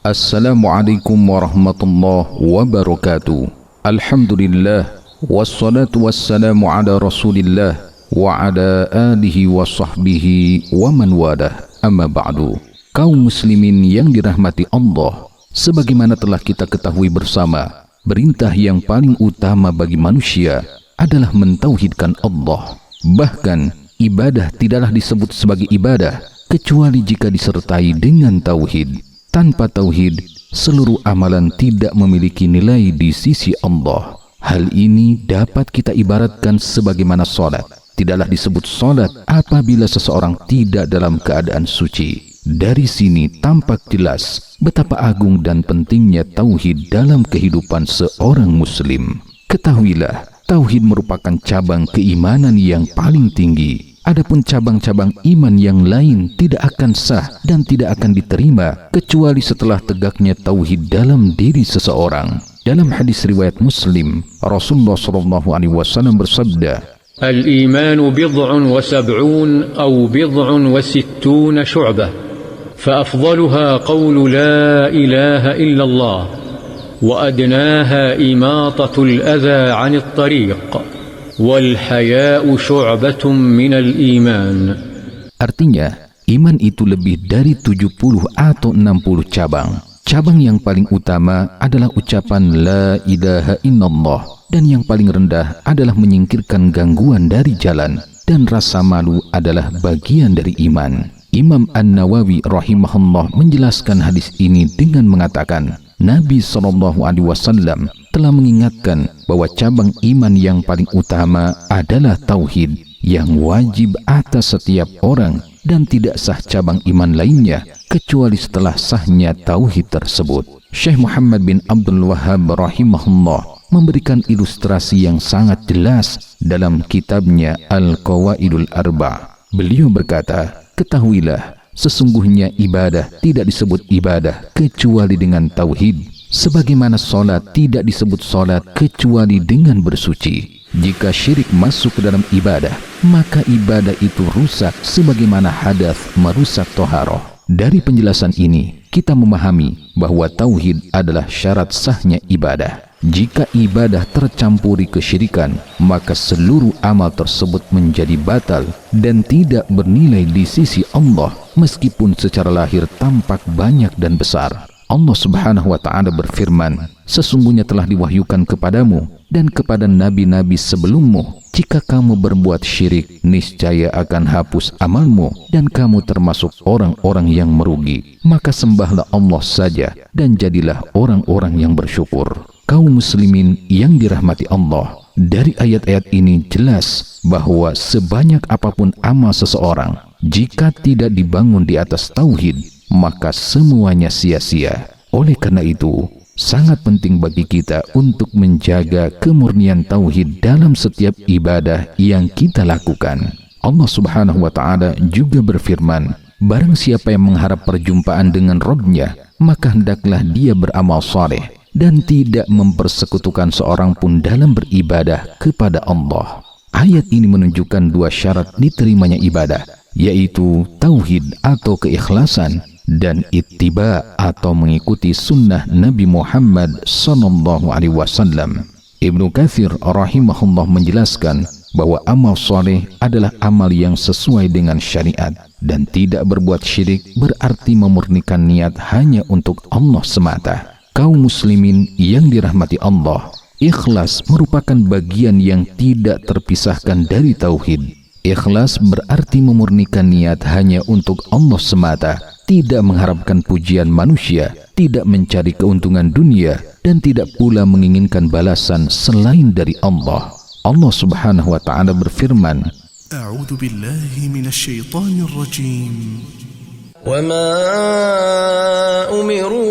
Assalamualaikum warahmatullahi wabarakatuh. Alhamdulillah, wassalatu wassalamu ala rasulillah wa ala alihi wa sahbihi wa man walah. Amma ba'du. Kaum muslimin yang dirahmati Allah, sebagaimana telah kita ketahui bersama, perintah yang paling utama bagi manusia adalah mentauhidkan Allah. Bahkan ibadah tidaklah disebut sebagai ibadah kecuali jika disertai dengan tauhid. Tanpa tauhid, seluruh amalan tidak memiliki nilai di sisi Allah. Hal ini dapat kita ibaratkan sebagaimana salat. Tidaklah disebut salat apabila seseorang tidak dalam keadaan suci. Dari sini tampak jelas betapa agung dan pentingnya tauhid dalam kehidupan seorang muslim. Ketahuilah, tauhid merupakan cabang keimanan yang paling tinggi. Adapun cabang-cabang iman yang lain tidak akan sah dan tidak akan diterima kecuali setelah tegaknya tauhid dalam diri seseorang. Dalam hadis riwayat Muslim, Rasulullah SAW bersabda, "Al-imanu bid'un wa sab'un aw bid'un wa sittuna syu'bah, fa afdaluha qawlu la ilaha illallah, wa adnaha imatatul adha 'anil tariq. Wal-haya'u syu'batun minal iman." Artinya, iman itu lebih dari 70 atau 60 cabang. Cabang yang paling utama adalah ucapan la ilaha illallah, dan yang paling rendah adalah menyingkirkan gangguan dari jalan, dan rasa malu adalah bagian dari iman. Imam An-Nawawi rahimahullah menjelaskan hadis ini dengan mengatakan, Nabi SAW telah mengingatkan bahwa cabang iman yang paling utama adalah tauhid yang wajib atas setiap orang dan tidak sah cabang iman lainnya kecuali setelah sahnya tauhid tersebut. Syekh Muhammad bin Abdul Wahhab rahimahullah memberikan ilustrasi yang sangat jelas dalam kitabnya Al-Qawaidul Arba'. Beliau berkata, "Ketahuilah, sesungguhnya ibadah tidak disebut ibadah kecuali dengan tauhid. Sebagaimana solat tidak disebut solat kecuali dengan bersuci. Jika syirik masuk ke dalam ibadah, maka ibadah itu rusak sebagaimana hadas merusak toharoh." Dari penjelasan ini, kita memahami bahwa tauhid adalah syarat sahnya ibadah. Jika ibadah tercampuri kesyirikan, maka seluruh amal tersebut menjadi batal dan tidak bernilai di sisi Allah meskipun secara lahir tampak banyak dan besar. Allah Subhanahu wa ta'ala berfirman, "Sesungguhnya telah diwahyukan kepadamu dan kepada nabi-nabi sebelummu, jika kamu berbuat syirik, niscaya akan hapus amalmu dan kamu termasuk orang-orang yang merugi. Maka sembahlah Allah saja dan jadilah orang-orang yang bersyukur." Kaum muslimin yang dirahmati Allah, dari ayat-ayat ini jelas bahwa sebanyak apapun amal seseorang, jika tidak dibangun di atas tauhid, maka semuanya sia-sia. Oleh karena itu, sangat penting bagi kita untuk menjaga kemurnian tauhid dalam setiap ibadah yang kita lakukan. Allah Subhanahu wa ta'ala juga berfirman, "Barang siapa yang mengharap perjumpaan dengan Rabb-Nya, maka hendaklah dia beramal saleh dan tidak mempersekutukan seorang pun dalam beribadah kepada Allah." Ayat ini menunjukkan dua syarat diterimanya ibadah, yaitu tauhid atau keikhlasan dan ittiba atau mengikuti sunnah Nabi Muhammad SAW. Ibnu Katsir rahimahullah menjelaskan bahwa amal soleh adalah amal yang sesuai dengan syariat, dan tidak berbuat syirik berarti memurnikan niat hanya untuk Allah semata. Kaum muslimin yang dirahmati Allah, ikhlas merupakan bagian yang tidak terpisahkan dari tauhid. Ikhlas berarti memurnikan niat hanya untuk Allah semata, tidak mengharapkan pujian manusia, tidak mencari keuntungan dunia, dan tidak pula menginginkan balasan selain dari Allah. Allah Subhanahu wa ta'ala berfirman, A'udzu billahi minasy syaithanir rajim. وما أمروا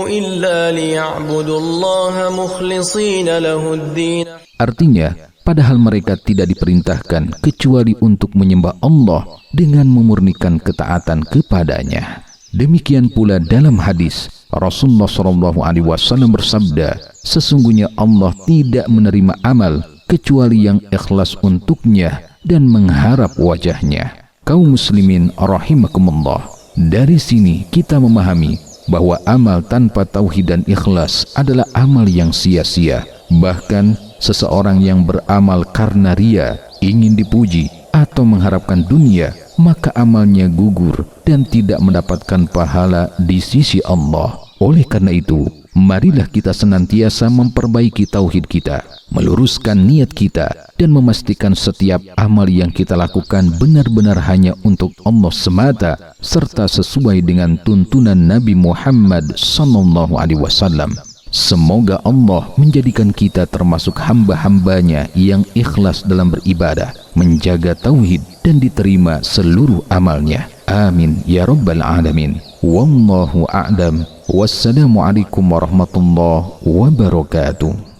إلا ليعبدوا الله مخلصين له الدين. Artinya, padahal mereka tidak diperintahkan kecuali untuk menyembah Allah dengan memurnikan ketaatan kepadanya. Demikian pula dalam hadis, Rasulullah SAW bersabda, "Sesungguhnya Allah tidak menerima amal kecuali yang ikhlas untuknya dan mengharap wajahnya." Kaum muslimin rahimakumullah, dari sini kita memahami bahwa amal tanpa tauhid dan ikhlas adalah amal yang sia-sia. Bahkan seseorang yang beramal karena ria, ingin dipuji atau mengharapkan dunia, maka amalnya gugur dan tidak mendapatkan pahala di sisi Allah. Oleh karena itu, marilah kita senantiasa memperbaiki tauhid kita, meluruskan niat kita, dan memastikan setiap amal yang kita lakukan benar-benar hanya untuk Allah semata, serta sesuai dengan tuntunan Nabi Muhammad SAW. Semoga Allah menjadikan kita termasuk hamba-hambanya yang ikhlas dalam beribadah, menjaga tauhid, dan diterima seluruh amalnya. Amin ya rabbal alamin. Wallahu a'lam. Wassalamualaikum warahmatullahi wabarakatuh.